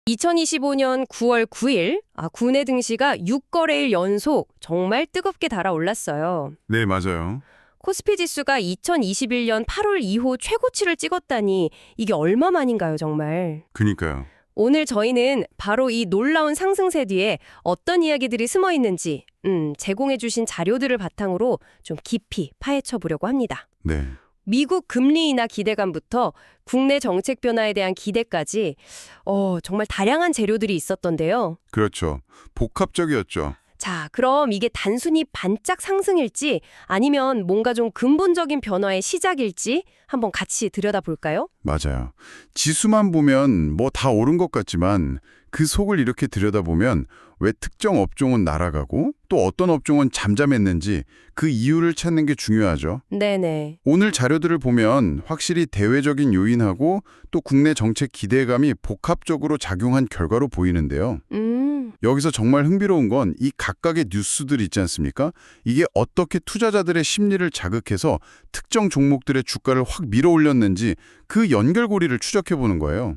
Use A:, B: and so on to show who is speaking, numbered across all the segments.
A: 2025년 9월 9일, 국내 증시가 6거래일 연속 정말 뜨겁게 달아올랐어요.
B: 네, 맞아요.
A: 코스피 지수가 2021년 8월 이후 최고치를 찍었다니 이게 얼마만인가요, 정말.
B: 그니까요.
A: 오늘 저희는 바로 이 놀라운 상승세 뒤에 어떤 이야기들이 숨어 있는지 제공해 주신 자료들을 바탕으로 좀 깊이 파헤쳐 보려고 합니다.
B: 네.
A: 미국 금리 인하 기대감부터 국내 정책 변화에 대한 기대까지 정말 다양한 재료들이 있었던데요.
B: 그렇죠. 복합적이었죠.
A: 자, 그럼 이게 단순히 반짝 상승일지 아니면 뭔가 좀 근본적인 변화의 시작일지 한번 같이 들여다볼까요?
B: 맞아요. 지수만 보면 뭐 다 오른 것 같지만 그 속을 이렇게 들여다보면 왜 특정 업종은 날아가고 또 어떤 업종은 잠잠했는지 그 이유를 찾는 게 중요하죠.
A: 네네.
B: 오늘 자료들을 보면 확실히 대외적인 요인하고 또 국내 정책 기대감이 복합적으로 작용한 결과로 보이는데요. 여기서 정말 흥미로운 건 이 각각의 뉴스들 있지 않습니까? 이게 어떻게 투자자들의 심리를 자극해서 특정 종목들의 주가를 확 밀어올렸는지 그 연결고리를 추적해보는 거예요.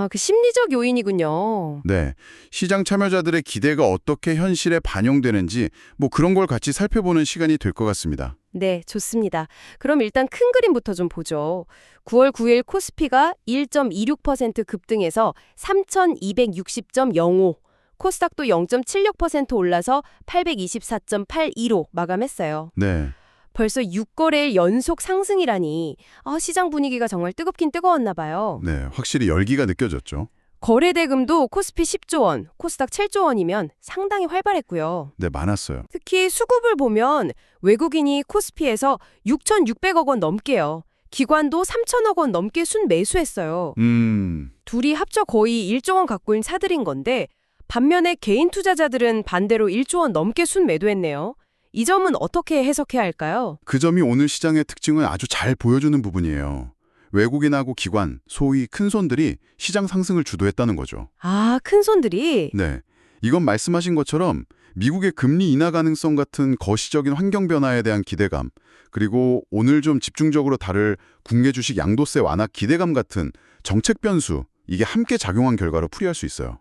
A: 그 심리적 요인이군요.
B: 네, 시장 참여자들의 기대가 어떻게 현실에 반영되는지 뭐 그런 걸 같이 살펴보는 시간이 될 것 같습니다.
A: 네, 좋습니다. 그럼 일단 큰 그림부터 좀 보죠. 9월 9일 코스피가 1.26% 급등해서 3,260.05, 코스닥도 0.76% 올라서 824.82로 마감했어요.
B: 네,
A: 벌써 6거래일 연속 상승이라니 시장 분위기가 정말 뜨겁긴 뜨거웠나 봐요.
B: 네, 확실히 열기가 느껴졌죠.
A: 거래 대금도 코스피 10조 원, 코스닥 7조 원이면 상당히 활발했고요.
B: 네, 많았어요.
A: 특히 수급을 보면 외국인이 코스피에서 6,600억 원 넘게요. 기관도 3천억 원 넘게 순매수했어요. 둘이 합쳐 거의 1조 원 가까운 사들인 건데 반면에 개인 투자자들은 반대로 1조 원 넘게 순매도했네요. 이 점은 어떻게 해석해야 할까요?
B: 그 점이 오늘 시장의 특징을 아주 잘 보여주는 부분이에요. 외국인하고 기관, 소위 큰손들이 시장 상승을 주도했다는 거죠.
A: 큰 손들이?
B: 네, 이건 말씀하신 것처럼 미국의 금리 인하 가능성 같은 거시적인 환경 변화에 대한 기대감, 그리고 오늘 좀 집중적으로 다룰 국내 주식 양도세 완화 기대감 같은 정책 변수, 이게 함께 작용한 결과로 풀이할 수 있어요.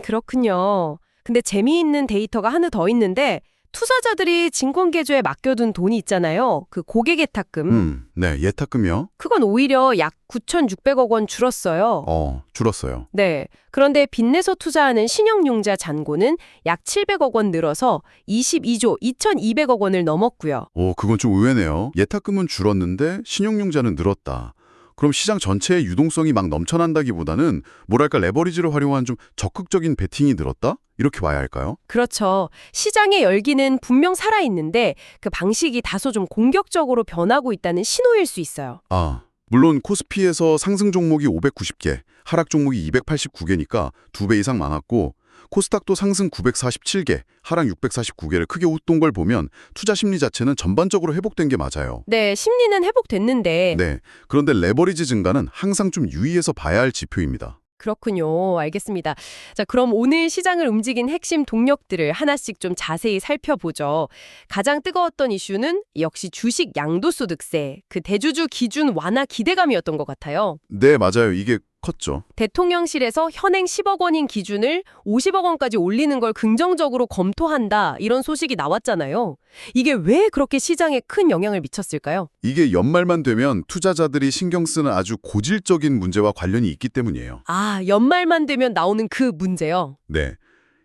A: 그렇군요. 근데 재미있는 데이터가 하나 더 있는데 투자자들이 증권계좌에 맡겨둔 돈이 있잖아요. 그 고객 예탁금.
B: 네, 예탁금이요?
A: 그건 오히려 약 9,600억 원 줄었어요.
B: 줄었어요.
A: 네. 그런데 빚내서 투자하는 신용융자 잔고는 약 700억 원 늘어서 22조 2,200억 원을 넘었고요.
B: 그건 좀 의외네요. 예탁금은 줄었는데 신용융자는 늘었다. 그럼 시장 전체의 유동성이 막 넘쳐난다기보다는 뭐랄까 레버리지를 활용한 좀 적극적인 베팅이 늘었다? 이렇게 봐야 할까요?
A: 그렇죠. 시장의 열기는 분명 살아있는데 그 방식이 다소 좀 공격적으로 변하고 있다는 신호일 수 있어요.
B: 물론 코스피에서 상승 종목이 590개, 하락 종목이 289개니까 2배 이상 많았고 코스닥도 상승 947개, 하락 649개를 크게 웃돈 걸 보면 투자 심리 자체는 전반적으로 회복된 게 맞아요.
A: 네, 심리는 회복됐는데
B: 네, 그런데 레버리지 증가는 항상 좀 유의해서 봐야 할 지표입니다.
A: 그렇군요. 알겠습니다. 자, 그럼 오늘 시장을 움직인 핵심 동력들을 하나씩 좀 자세히 살펴보죠. 가장 뜨거웠던 이슈는 역시 주식 양도소득세, 그 대주주 기준 완화 기대감이었던 것 같아요.
B: 네, 맞아요. 이게 컸죠.
A: 대통령실에서 현행 10억 원인 기준을 50억 원까지 올리는 걸 긍정적으로 검토한다, 이런 소식이 나왔잖아요. 이게 왜 그렇게 시장에 큰 영향을 미쳤을까요?
B: 이게 연말만 되면 투자자들이 신경 쓰는 아주 고질적인 문제와 관련이 있기 때문이에요.
A: 연말만 되면 나오는 그 문제요.
B: 네.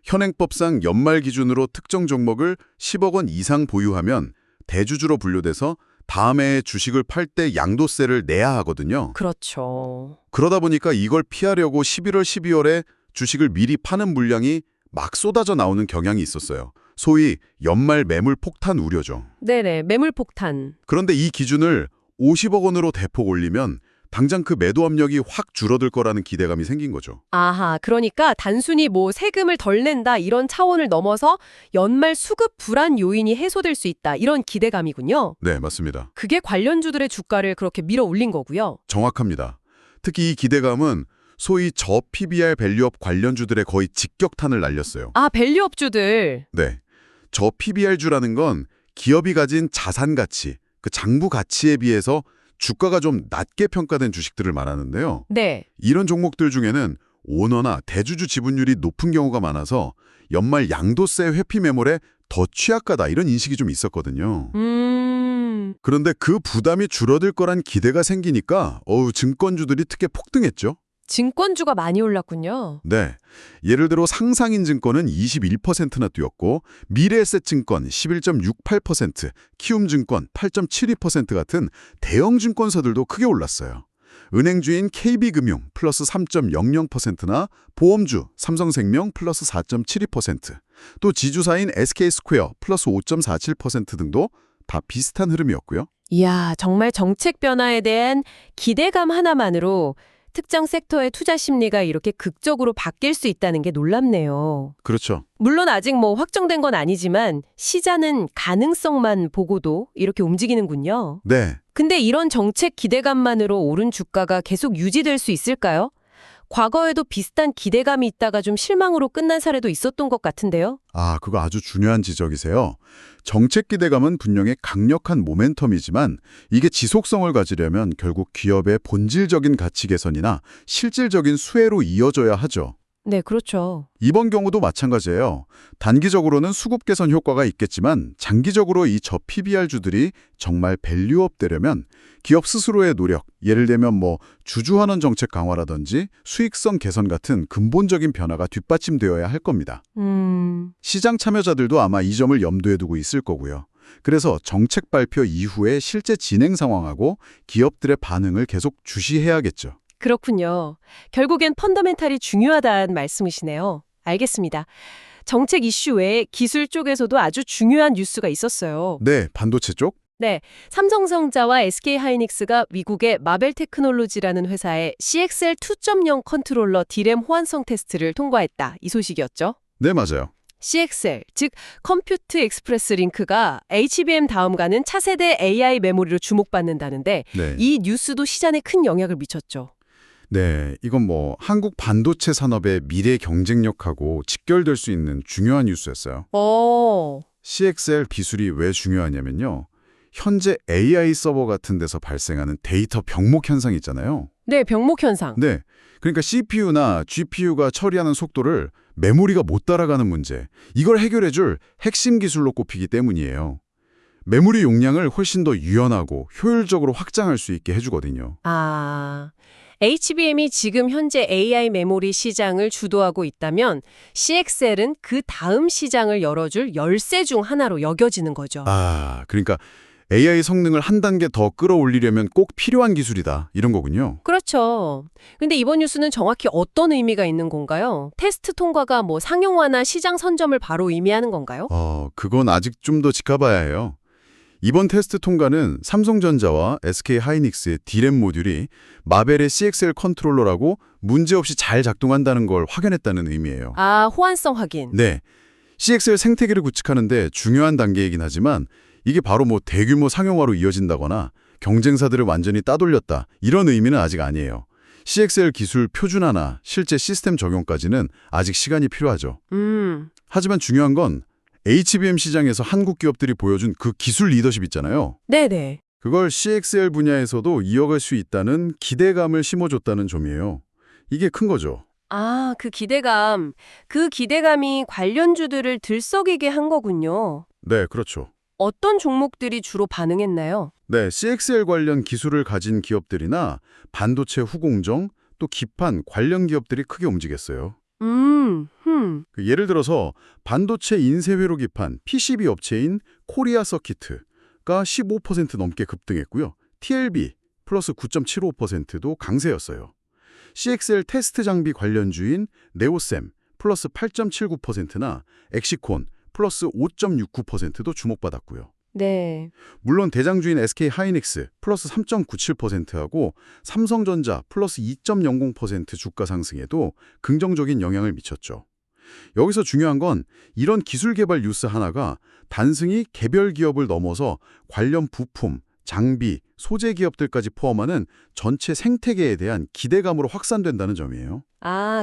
B: 현행법상 연말 기준으로 특정 종목을 10억 원 이상 보유하면 대주주로 분류돼서 다음 해에 주식을 팔 때 양도세를 내야 하거든요.
A: 그렇죠.
B: 그러다 보니까 이걸 피하려고 11월, 12월에 주식을 미리 파는 물량이 막 쏟아져 나오는 경향이 있었어요. 소위 연말 매물 폭탄 우려죠.
A: 네네, 매물 폭탄.
B: 그런데 이 기준을 50억 원으로 대폭 올리면 당장 그 매도 압력이 확 줄어들 거라는 기대감이 생긴 거죠.
A: 그러니까 단순히 세금을 덜 낸다 이런 차원을 넘어서 연말 수급 불안 요인이 해소될 수 있다 이런 기대감이군요.
B: 네, 맞습니다.
A: 그게 관련주들의 주가를 그렇게 밀어 올린 거고요.
B: 정확합니다. 특히 이 기대감은 소위 저PBR 밸류업 관련주들의 거의 직격탄을 날렸어요.
A: 밸류업주들.
B: 네, 저PBR주라는 건 기업이 가진 자산 가치, 그 장부 가치에 비해서 주가가 좀 낮게 평가된 주식들을 말하는데요.
A: 네.
B: 이런 종목들 중에는 오너나 대주주 지분율이 높은 경우가 많아서 연말 양도세 회피 매몰에 더 취약하다 이런 인식이 좀 있었거든요. 그런데 그 부담이 줄어들 거란 기대가 생기니까 증권주들이 특히 폭등했죠.
A: 증권주가 많이 올랐군요.
B: 네. 예를 들어 상장인 증권은 21%나 뛰었고 미래에셋 증권 11.68%, 키움증권 8.72% 같은 대형 증권사들도 크게 올랐어요. 은행주인 KB금융 플러스 3.00%나 보험주 삼성생명 플러스 4.72%, 또 지주사인 SK스퀘어 플러스 5.47% 등도 다 비슷한 흐름이었고요.
A: 이야, 정말 정책 변화에 대한 기대감 하나만으로 특정 섹터의 투자 심리가 이렇게 극적으로 바뀔 수 있다는 게 놀랍네요.
B: 그렇죠.
A: 물론 아직 확정된 건 아니지만 시장은 가능성만 보고도 이렇게 움직이는군요.
B: 네.
A: 근데 이런 정책 기대감만으로 오른 주가가 계속 유지될 수 있을까요? 과거에도 비슷한 기대감이 있다가 좀 실망으로 끝난 사례도 있었던 것 같은데요.
B: 그거 아주 중요한 지적이세요. 정책 기대감은 분명히 강력한 모멘텀이지만 이게 지속성을 가지려면 결국 기업의 본질적인 가치 개선이나 실질적인 수혜로 이어져야 하죠.
A: 네, 그렇죠.
B: 이번 경우도 마찬가지예요. 단기적으로는 수급 개선 효과가 있겠지만 장기적으로 이 저 PBR주들이 정말 밸류업 되려면 기업 스스로의 노력, 예를 들면 주주환원 정책 강화라든지 수익성 개선 같은 근본적인 변화가 뒷받침되어야 할 겁니다. 시장 참여자들도 아마 이 점을 염두에 두고 있을 거고요. 그래서 정책 발표 이후에 실제 진행 상황하고 기업들의 반응을 계속 주시해야겠죠.
A: 그렇군요. 결국엔 펀더멘탈이 중요하다는 말씀이시네요. 알겠습니다. 정책 이슈 외에 기술 쪽에서도 아주 중요한 뉴스가 있었어요.
B: 네, 반도체 쪽?
A: 네, 삼성전자와 SK하이닉스가 미국의 마벨테크놀로지라는 회사의 CXL 2.0 컨트롤러 D램 호환성 테스트를 통과했다. 이 소식이었죠.
B: 네, 맞아요.
A: CXL, 즉 컴퓨트 익스프레스 링크가 HBM 다음 가는 차세대 AI 메모리로 주목받는다는데
B: 네.
A: 이 뉴스도 시장에 큰 영향을 미쳤죠.
B: 네, 이건 한국 반도체 산업의 미래 경쟁력하고 직결될 수 있는 중요한 뉴스였어요. CXL 기술이 왜 중요하냐면요. 현재 AI 서버 같은 데서 발생하는 데이터 병목 현상 있잖아요.
A: 네, 병목 현상.
B: 네, 그러니까 CPU나 GPU가 처리하는 속도를 메모리가 못 따라가는 문제, 이걸 해결해줄 핵심 기술로 꼽히기 때문이에요. 메모리 용량을 훨씬 더 유연하고 효율적으로 확장할 수 있게 해주거든요.
A: HBM이 지금 현재 AI 메모리 시장을 주도하고 있다면 CXL은 그 다음 시장을 열어줄 열쇠 중 하나로 여겨지는 거죠.
B: 그러니까 AI 성능을 한 단계 더 끌어올리려면 꼭 필요한 기술이다, 이런 거군요.
A: 그렇죠. 근데 이번 뉴스는 정확히 어떤 의미가 있는 건가요? 테스트 통과가 상용화나 시장 선점을 바로 의미하는 건가요?
B: 그건 아직 좀 더 지켜봐야 해요. 이번 테스트 통과는 삼성전자와 SK하이닉스의 D램 모듈이 마벨의 CXL 컨트롤러라고 문제없이 잘 작동한다는 걸 확인했다는 의미예요.
A: 호환성 확인.
B: 네, CXL 생태계를 구축하는데 중요한 단계이긴 하지만 이게 바로 대규모 상용화로 이어진다거나 경쟁사들을 완전히 따돌렸다, 이런 의미는 아직 아니에요. CXL 기술 표준화나 실제 시스템 적용까지는 아직 시간이 필요하죠. 하지만 중요한 건 HBM 시장에서 한국 기업들이 보여준 그 기술 리더십 있잖아요.
A: 네네.
B: 그걸 CXL 분야에서도 이어갈 수 있다는 기대감을 심어줬다는 점이에요. 이게 큰 거죠.
A: 그 기대감. 그 기대감이 관련주들을 들썩이게 한 거군요.
B: 네, 그렇죠.
A: 어떤 종목들이 주로 반응했나요?
B: 네, CXL 관련 기술을 가진 기업들이나 반도체 후공정, 또 기판 관련 기업들이 크게 움직였어요. 예를 들어서 반도체 인쇄회로 기판 PCB 업체인 코리아 서키트가 15% 넘게 급등했고요. TLB 플러스 9.75%도 강세였어요. CXL 테스트 장비 관련주인 네오셈 플러스 8.79%나 엑시콘 플러스 5.69%도 주목받았고요.
A: 네.
B: 물론 대장주인 SK하이닉스 플러스 3.97%하고 삼성전자 플러스 2.00% 주가 상승에도 긍정적인 영향을 미쳤죠. 여기서 중요한 건 이런 기술 개발 뉴스 하나가 단순히 개별 기업을 넘어서 관련 부품, 장비, 소재 기업들까지 포함하는 전체 생태계에 대한 기대감으로 확산된다는 점이에요.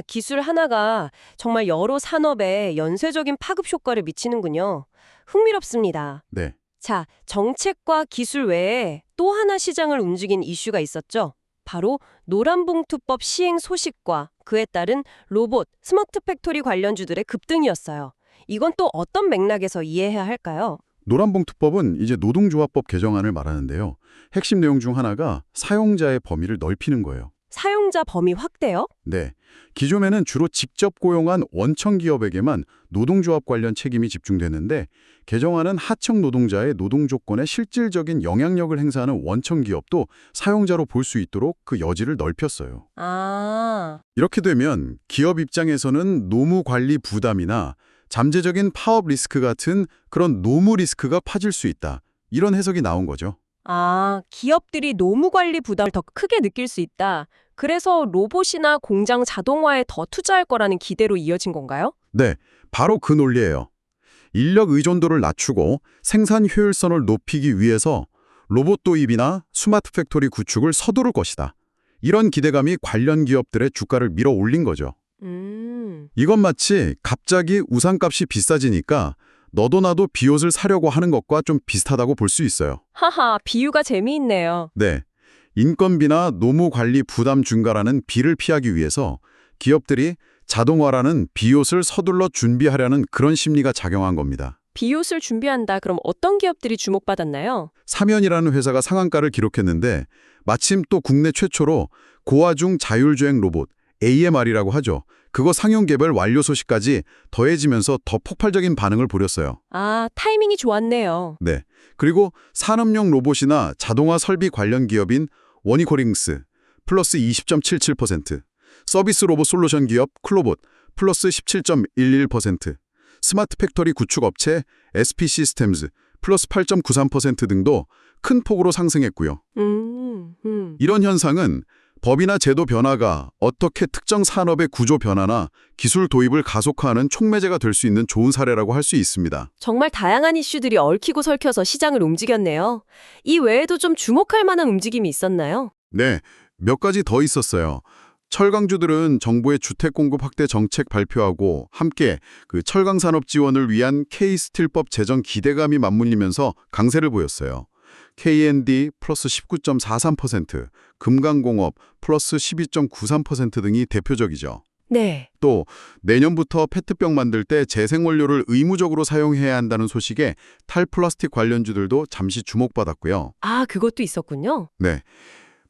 A: 기술 하나가 정말 여러 산업에 연쇄적인 파급 효과를 미치는군요. 흥미롭습니다.
B: 네.
A: 자, 정책과 기술 외에 또 하나 시장을 움직인 이슈가 있었죠? 바로 노란봉투법 시행 소식과 그에 따른 로봇, 스마트 팩토리 관련주들의 급등이었어요. 이건 또 어떤 맥락에서 이해해야 할까요?
B: 노란봉투법은 이제 노동조합법 개정안을 말하는데요. 핵심 내용 중 하나가 사용자의 범위를 넓히는 거예요.
A: 사용자 범위 확대요?
B: 네. 기존에는 주로 직접 고용한 원청 기업에게만 노동조합 관련 책임이 집중됐는데 개정안은 하청 노동자의 노동 조건에 실질적인 영향력을 행사하는 원청 기업도 사용자로 볼 수 있도록 그 여지를 넓혔어요.
A: 아,
B: 이렇게 되면 기업 입장에서는 노무 관리 부담이나 잠재적인 파업 리스크 같은 그런 노무 리스크가 파질 수 있다. 이런 해석이 나온 거죠.
A: 기업들이 노무 관리 부담을 더 크게 느낄 수 있다. 그래서 로봇이나 공장 자동화에 더 투자할 거라는 기대로 이어진 건가요?
B: 네, 바로 그 논리예요. 인력 의존도를 낮추고 생산 효율성을 높이기 위해서 로봇 도입이나 스마트 팩토리 구축을 서두를 것이다. 이런 기대감이 관련 기업들의 주가를 밀어 올린 거죠. 이건 마치 갑자기 우산값이 비싸지니까 너도 나도 비옷을 사려고 하는 것과 좀 비슷하다고 볼 수 있어요.
A: 하하, 비유가 재미있네요.
B: 네, 인건비나 노무 관리 부담 증가라는 비를 피하기 위해서 기업들이 자동화라는 비옷을 서둘러 준비하려는 그런 심리가 작용한 겁니다.
A: 비옷을 준비한다. 그럼 어떤 기업들이 주목받았나요?
B: 사면이라는 회사가 상한가를 기록했는데 마침 또 국내 최초로 고화중 자율주행 로봇 AMR이라고 하죠. 그거 상용 개발 완료 소식까지 더해지면서 더 폭발적인 반응을 보였어요.
A: 타이밍이 좋았네요.
B: 네. 그리고 산업용 로봇이나 자동화 설비 관련 기업인 워니코링스 플러스 20.77%, 서비스 로봇 솔루션 기업 클로봇 플러스 17.11%, 스마트 팩토리 구축 업체 SP 시스템즈 플러스 8.93% 등도 큰 폭으로 상승했고요. 이런 현상은 법이나 제도 변화가 어떻게 특정 산업의 구조 변화나 기술 도입을 가속화하는 촉매제가 될 수 있는 좋은 사례라고 할 수 있습니다.
A: 정말 다양한 이슈들이 얽히고 설켜서 시장을 움직였네요. 이 외에도 좀 주목할 만한 움직임이 있었나요?
B: 네, 몇 가지 더 있었어요. 철강주들은 정부의 주택 공급 확대 정책 발표하고 함께 그 철강 산업 지원을 위한 K스틸법 제정 기대감이 맞물리면서 강세를 보였어요. KND 플러스 19.43%, 금강공업 플러스 12.93% 등이 대표적이죠.
A: 네.
B: 또 내년부터 페트병 만들 때 재생원료를 의무적으로 사용해야 한다는 소식에 탈플라스틱 관련주들도 잠시 주목받았고요.
A: 그것도 있었군요.
B: 네.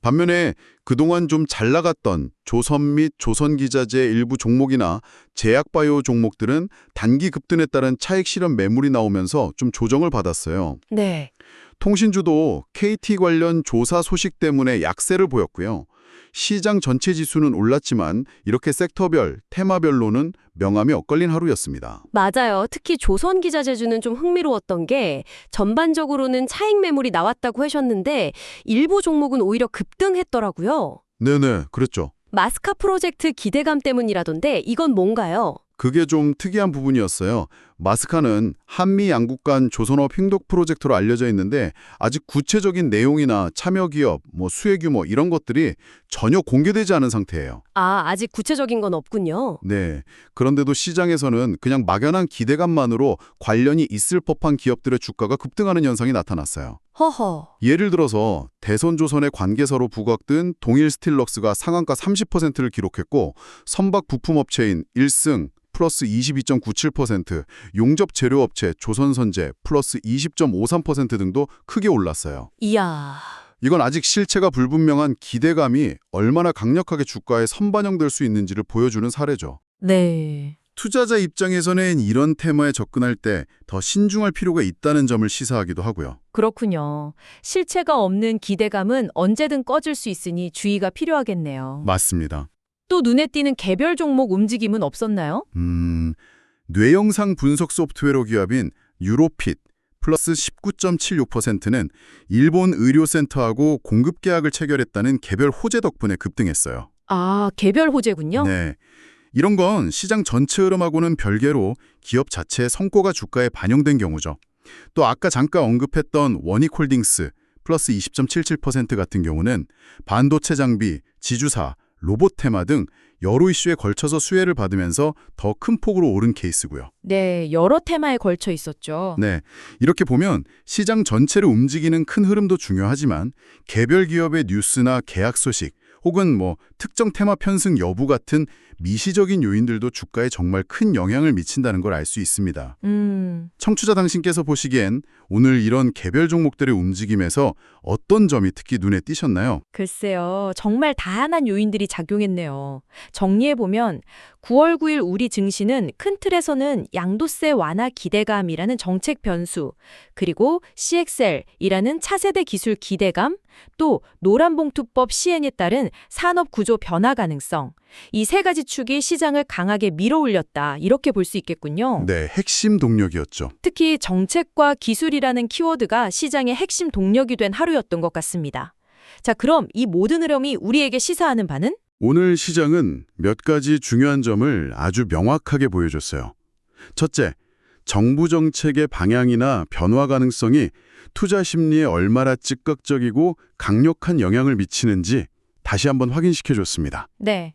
B: 반면에 그동안 좀 잘 나갔던 조선 및 조선기자재 일부 종목이나 제약바이오 종목들은 단기 급등에 따른 차익 실현 매물이 나오면서 좀 조정을 받았어요.
A: 네.
B: 통신주도 KT 관련 조사 소식 때문에 약세를 보였고요. 시장 전체 지수는 올랐지만 이렇게 섹터별, 테마별로는 명암이 엇갈린 하루였습니다.
A: 맞아요. 특히 조선기자재주는 좀 흥미로웠던 게 전반적으로는 차익 매물이 나왔다고 하셨는데 일부 종목은 오히려 급등했더라고요.
B: 네네, 그랬죠.
A: 마스카 프로젝트 기대감 때문이라던데 이건 뭔가요?
B: 그게 좀 특이한 부분이었어요. 마스카는 한미 양국 간 조선업 힘독 프로젝트로 알려져 있는데 아직 구체적인 내용이나 참여 기업, 수혜 규모 이런 것들이 전혀 공개되지 않은 상태예요.
A: 아직 구체적인 건 없군요.
B: 네. 그런데도 시장에서는 그냥 막연한 기대감만으로 관련이 있을 법한 기업들의 주가가 급등하는 현상이 나타났어요.
A: 허허.
B: 예를 들어서 대선조선의 관계사로 부각된 동일스틸럭스가 상한가 30%를 기록했고 선박 부품업체인 일승 플러스 22.97%, 용접 재료업체 조선선제 플러스 20.53% 등도 크게 올랐어요.
A: 이야.
B: 이건 아직 실체가 불분명한 기대감이 얼마나 강력하게 주가에 선반영될 수 있는지를 보여주는 사례죠.
A: 네.
B: 투자자 입장에서는 이런 테마에 접근할 때 더 신중할 필요가 있다는 점을 시사하기도 하고요.
A: 그렇군요. 실체가 없는 기대감은 언제든 꺼질 수 있으니 주의가 필요하겠네요.
B: 맞습니다.
A: 또 눈에 띄는 개별 종목 움직임은 없었나요?
B: 뇌영상 분석 소프트웨어 기업인 유로핏 플러스 19.76%는 일본 의료센터하고 공급 계약을 체결했다는 개별 호재 덕분에 급등했어요.
A: 개별 호재군요.
B: 네. 이런 건 시장 전체 흐름하고는 별개로 기업 자체의 성과가 주가에 반영된 경우죠. 또 아까 잠깐 언급했던 워닉홀딩스 플러스 20.77% 같은 경우는 반도체 장비, 지주사, 로봇 테마 등 여러 이슈에 걸쳐서 수혜를 받으면서 더 큰 폭으로 오른 케이스고요.
A: 네, 여러 테마에 걸쳐 있었죠.
B: 네, 이렇게 보면 시장 전체를 움직이는 큰 흐름도 중요하지만 개별 기업의 뉴스나 계약 소식, 혹은 뭐 특정 테마 편승 여부 같은 미시적인 요인들도 주가에 정말 큰 영향을 미친다는 걸 알 수 있습니다. 청취자 당신께서 보시기엔 오늘 이런 개별 종목들의 움직임에서 어떤 점이 특히 눈에 띄셨나요?
C: 글쎄요, 정말 다양한 요인들이 작용했네요. 정리해보면 9월 9일 우리 증시는 큰 틀에서는 양도세 완화 기대감이라는 정책 변수, 그리고 CXL이라는 차세대 기술 기대감, 또 노란봉투법 시행에 따른 산업 구조 변화 가능성, 이 세 가지 축이 시장을 강하게 밀어올렸다, 이렇게 볼 수 있겠군요.
B: 네, 핵심 동력이었죠.
C: 특히 정책과 기술이라는 키워드가 시장의 핵심 동력이 된 하루였던 것 같습니다. 자, 그럼 이 모든 흐름이 우리에게 시사하는 바는?
B: 오늘 시장은 몇 가지 중요한 점을 아주 명확하게 보여줬어요. 첫째, 정부 정책의 방향이나 변화 가능성이 투자 심리에 얼마나 즉각적이고 강력한 영향을 미치는지 다시 한번 확인시켜줬습니다.
C: 네.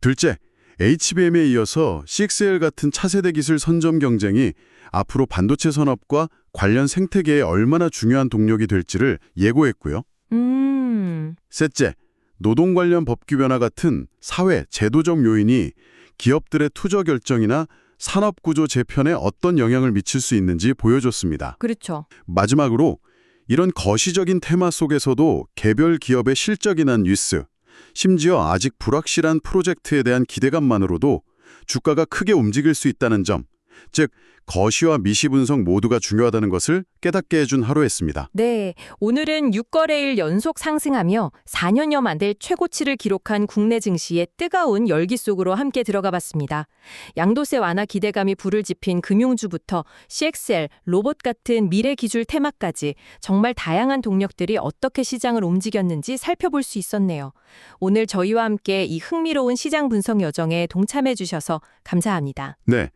B: 둘째, HBM에 이어서 CXL 같은 차세대 기술 선점 경쟁이 앞으로 반도체 산업과 관련 생태계에 얼마나 중요한 동력이 될지를 예고했고요. 셋째, 노동 관련 법규 변화 같은 사회, 제도적 요인이 기업들의 투자 결정이나 산업 구조 재편에 어떤 영향을 미칠 수 있는지 보여줬습니다.
C: 그렇죠.
B: 마지막으로 이런 거시적인 테마 속에서도 개별 기업의 실적이나 뉴스, 심지어 아직 불확실한 프로젝트에 대한 기대감만으로도 주가가 크게 움직일 수 있다는 점, 즉 거시와 미시 분석 모두가 중요하다는 것을 깨닫게 해준 하루였습니다.
C: 네, 오늘은 6거래일 연속 상승하며 4년여 만들 최고치를 기록한 국내 증시의 뜨거운 열기 속으로 함께 들어가 봤습니다. 양도세 완화 기대감이 불을 지핀 금융주부터 CXL, 로봇 같은 미래 기술 테마까지 정말 다양한 동력들이 어떻게 시장을 움직였는지 살펴볼 수 있었네요. 오늘 저희와 함께 이 흥미로운 시장 분석 여정에 동참해 주셔서 감사합니다.
B: 네.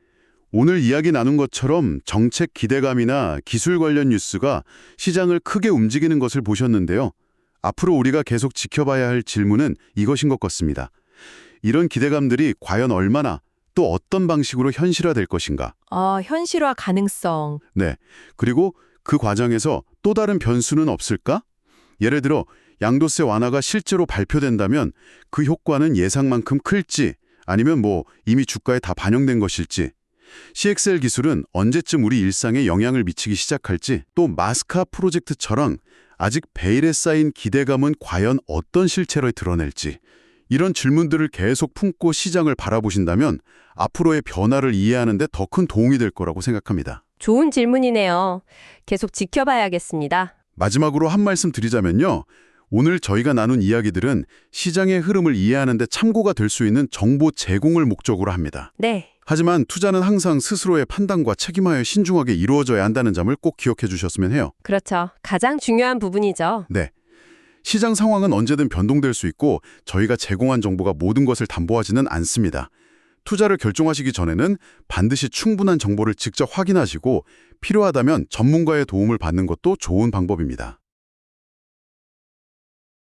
B: 오늘 이야기 나눈 것처럼 정책 기대감이나 기술 관련 뉴스가 시장을 크게 움직이는 것을 보셨는데요. 앞으로 우리가 계속 지켜봐야 할 질문은 이것인 것 같습니다. 이런 기대감들이 과연 얼마나 또 어떤 방식으로 현실화될 것인가?
C: 현실화 가능성.
B: 네. 그리고 그 과정에서 또 다른 변수는 없을까? 예를 들어 양도세 완화가 실제로 발표된다면 그 효과는 예상만큼 클지 아니면 이미 주가에 다 반영된 것일지 CXL 기술은 언제쯤 우리 일상에 영향을 미치기 시작할지 또 마스카 프로젝트처럼 아직 베일에 쌓인 기대감은 과연 어떤 실체로 드러낼지 이런 질문들을 계속 품고 시장을 바라보신다면 앞으로의 변화를 이해하는 데 더 큰 도움이 될 거라고 생각합니다.
A: 좋은 질문이네요. 계속 지켜봐야겠습니다.
B: 마지막으로 한 말씀 드리자면요. 오늘 저희가 나눈 이야기들은 시장의 흐름을 이해하는 데 참고가 될 수 있는 정보 제공을 목적으로 합니다.
A: 네.
B: 하지만 투자는 항상 스스로의 판단과 책임하여 신중하게 이루어져야 한다는 점을 꼭 기억해 주셨으면 해요.
A: 그렇죠. 가장 중요한 부분이죠.
B: 네. 시장 상황은 언제든 변동될 수 있고 저희가 제공한 정보가 모든 것을 담보하지는 않습니다. 투자를 결정하시기 전에는 반드시 충분한 정보를 직접 확인하시고 필요하다면 전문가의 도움을 받는 것도 좋은 방법입니다.